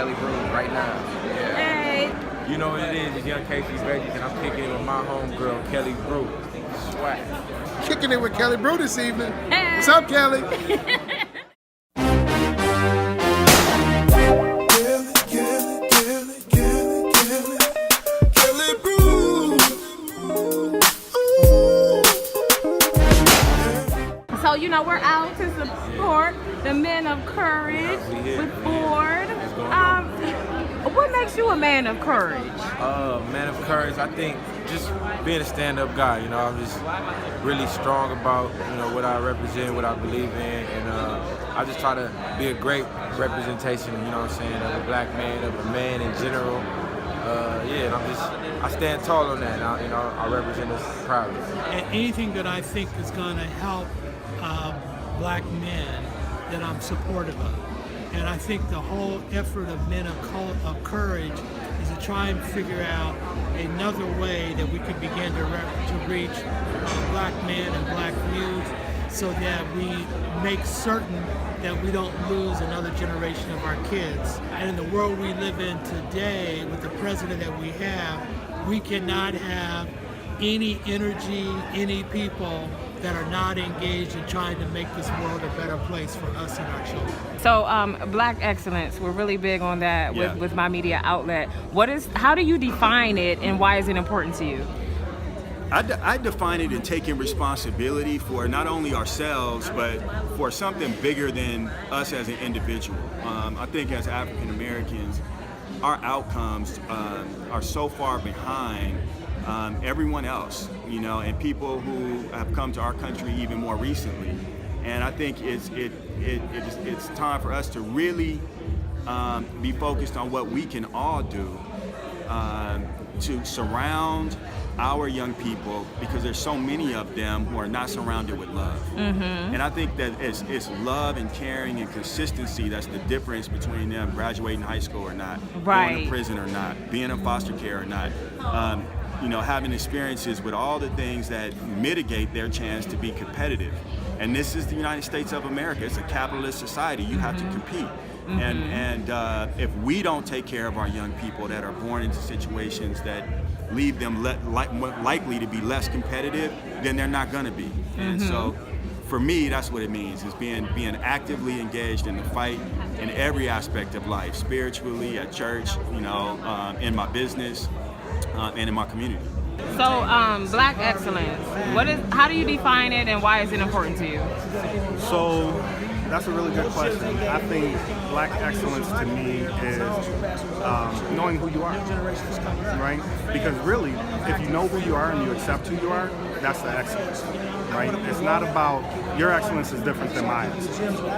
Kelly Brews right now. Yeah. Hey. You know what it is, it's Young Casey Veggies, and I'm kicking it with my homegirl, Kelly Brew. Swag. Kicking it with Kelly Brew this evening. What's up, Kelly? So, you know, we're out to support the men of courage with Ford. What makes you a man of courage? Man of courage, I think just being a stand-up guy, you know, I'm just really strong about, you know, what I represent, what I believe in, and I just try to be a great representation, you know what I'm saying, of a black man, of a man in general. Yeah, and I stand tall on that, and I represent us proudly. And anything that I think is going to help black men that I'm supportive of. And I think the whole effort of men of courage is to try and figure out another way that we could begin to reach black men and black youth so that we make certain that we don't lose another generation of our kids. And in the world we live in today, with the president that we cannot have any energy, any people that are not engaged in trying to make this world a better place for us and our children. So, Black excellence, we're really big on that with my media outlet. How do you define it, and why is it important to you? I define it in taking responsibility for not only ourselves, but for something bigger than us as an individual. I think as African Americans, our outcomes are so far behind everyone else, you know, and people who have come to our country even more recently. And I think it's time for us to really be focused on what we can all do to surround our young people, because there's so many of them who are not surrounded with love. Mm-hmm. And I think that it's love and caring and consistency that's the difference between them graduating high school or not, going to prison or not, being in foster care or not. You know, having experiences with all the things that mitigate their chance to be competitive. And this is the United States of America. It's a capitalist society. You have to compete. Mm-hmm. And if we don't take care of our young people that are born into situations that leave them likely to be less competitive, then they're not going to be. Mm-hmm. And so, for me, that's what it means, is being actively engaged in the fight in every aspect of life, spiritually, at church, you know, in my business, and in my community. So, Black excellence, how do you define it, and why is it important to you? So, that's a really good question. I think Black excellence to me is knowing who you are, right? Because really, if you know who you are and you accept who you are, that's the excellence, right? It's not about, your excellence is different than mine,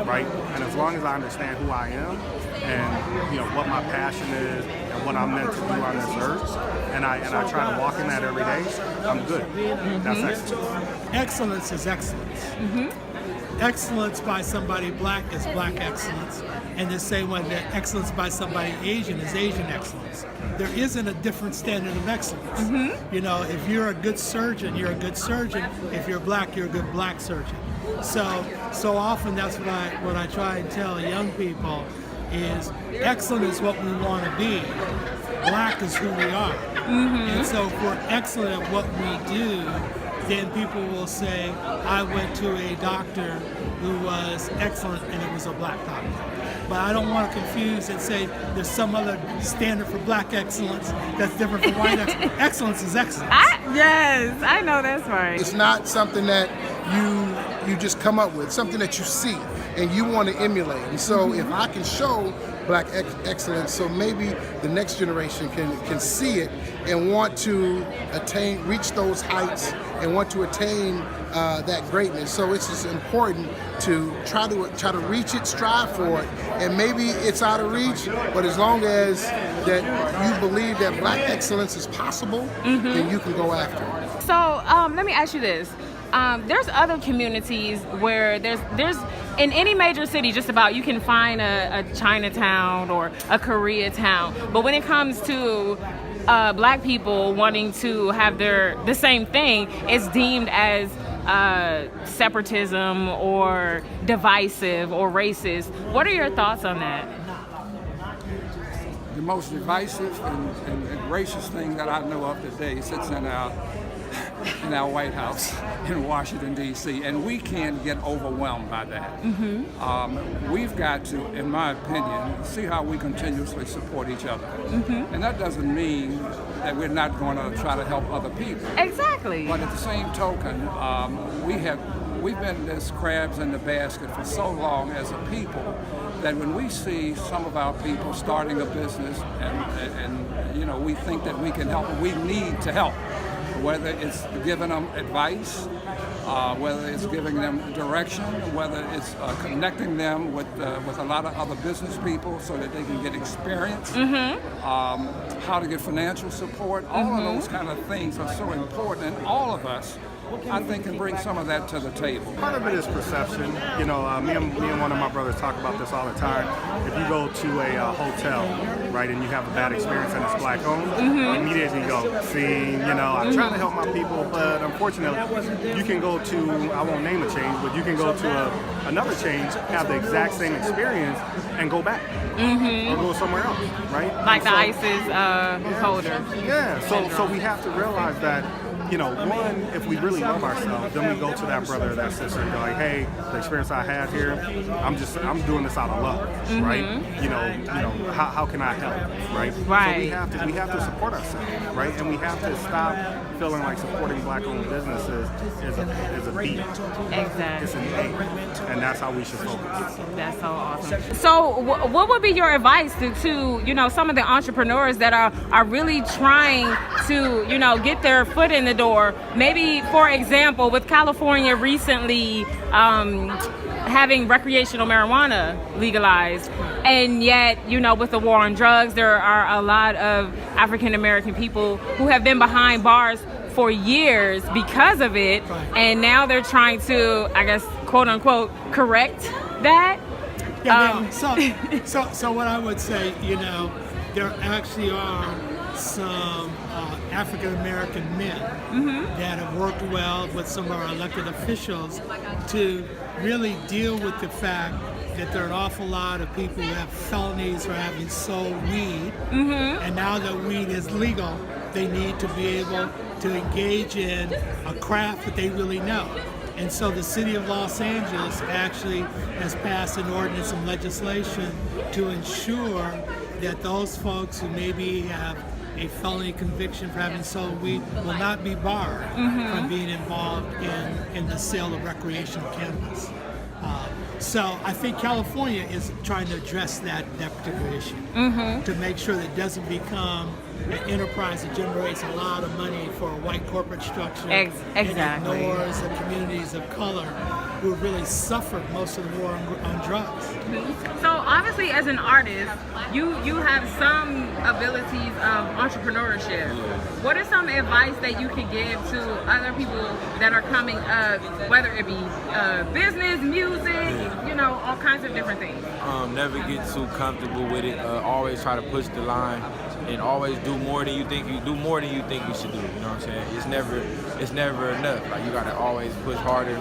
right? And as long as I understand who I am and, you know, what my passion is and what I'm meant to do on this earth, and I try to walk in that every day, I'm good. Mm-hmm. That's excellence. Excellence is excellence. Mm-hmm. Excellence by somebody black is black excellence, and the same way that excellence by somebody Asian is Asian excellence. There isn't a different standard of excellence. Mm-hmm. You know, if you're a good surgeon, you're a good surgeon. If you're black, you're a good black surgeon. So often that's what I try and tell young people is excellent is what we want to be. Black is who we are. Mm-hmm. And so if we're excellent at what we do, then people will say, I went to a doctor who was excellent and it was a black doctor. But I don't want to confuse and say there's some other standard for black excellence that's different from white excellence. Excellence is excellence. Yes, I know that's right. It's not something that you just come up with, something that you see and you want to emulate. And so if I can show Black excellence, so maybe the next generation can see it and want to reach those heights and want to attain that greatness. So it's just important to try to reach it, strive for it, and maybe it's out of reach, but as long as that you believe that Black excellence is possible, mm-hmm. then you can go after it. So let me ask you this. There's other communities where there's in any major city just about you can find a Chinatown or a Koreatown, but when it comes to black people wanting to have the same thing, it's deemed as separatism or divisive or racist. What are your thoughts on that? the most divisive and gracious thing that I know of today sits in our White House in Washington, D.C., and we can't get overwhelmed by that. We've got to, in my opinion, see how we continuously support each other. And that doesn't mean that we're not going to try to help other people. Exactly. But at the same token, we've been this crabs in the basket for so long as a people that when we see some of our people starting a business and you know, we think that we can help, we need to help. Whether it's giving them advice, whether it's giving them direction, whether it's connecting them with a lot of other business people so that they can get experience, how to get financial support, all of those kind of things are so important, and all of us, I think, can bring some of that to the table. Part of it is perception. You know, me and one of my brothers talk about this all the time. If you go to a hotel, right, and you have a bad experience and it's black owned, immediately you go, see, you know, I'm trying to help my people, but unfortunately, you can go to, I won't name a chain, but you can go to another chain, have the exact same experience, and go back. Or go somewhere else, right? Like the ISIS holder. Yeah, so we have to realize that, you know, one, if we really love ourselves, then we go to that brother or that sister and go like, hey, the experience I have here, I'm doing this out of love, right? You know, how can I help, right? Right. So we have to support ourselves, right? And we have to stop feeling like supporting black-owned businesses is a beat. Exactly. It's an A, and that's how we should focus. That's so awesome. So, what would be your advice to you know, some of the entrepreneurs that are really trying to, you know, get their foot in the door? Maybe, for example, with California recently having recreational marijuana legalized, and yet, you know, with the war on drugs, there are a lot of African American people who have been behind bars for years because of it, and now they're trying to, I guess, quote unquote, correct that. So what I would say, you know, there actually are some African American men that have worked well with some of our elected officials to really deal with the fact that there are an awful lot of people who have felonies for having sold weed, and now that weed is legal, they need to be able to engage in a craft that they really know. And so the city of Los Angeles actually has passed an ordinance and legislation to ensure that those folks who maybe have a felony conviction for having sold weed will not be barred from being involved in the sale of recreational cannabis. So I think California is trying to address that particular issue to make sure that it doesn't become an enterprise that generates a lot of money for a white corporate structure Exactly. and ignores the communities of color who really suffered most of the war on drugs. So obviously, as an artist, you have some abilities of entrepreneurship. What is some advice that you could give to other people that are coming up, whether it be business, music, you know, all kinds of different things? Never get too comfortable with it. Always try to push the line, and always do more than you think you should do. You know what I'm saying? It's never enough. Like, you gotta always push harder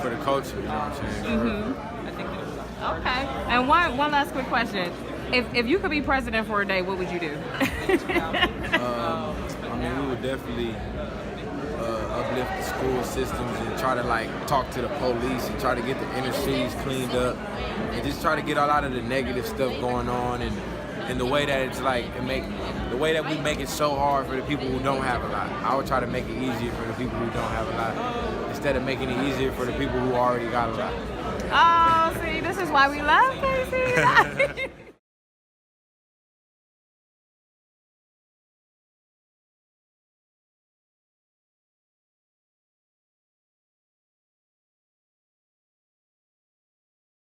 for the culture. You know what I'm saying? Okay. And one last quick question: if you could be president for a day, what would you do? I mean, we would definitely uplift the school systems and try to like talk to the police and try to get the inner cities cleaned up and just try to get a lot of the negative stuff going on, and the way that it's like the way that we make it so hard for the people who don't have a lot. I would try to make it easier for the people who don't have a lot instead of making it easier for the people who already got a lot. Oh, see, this is why we love Casey.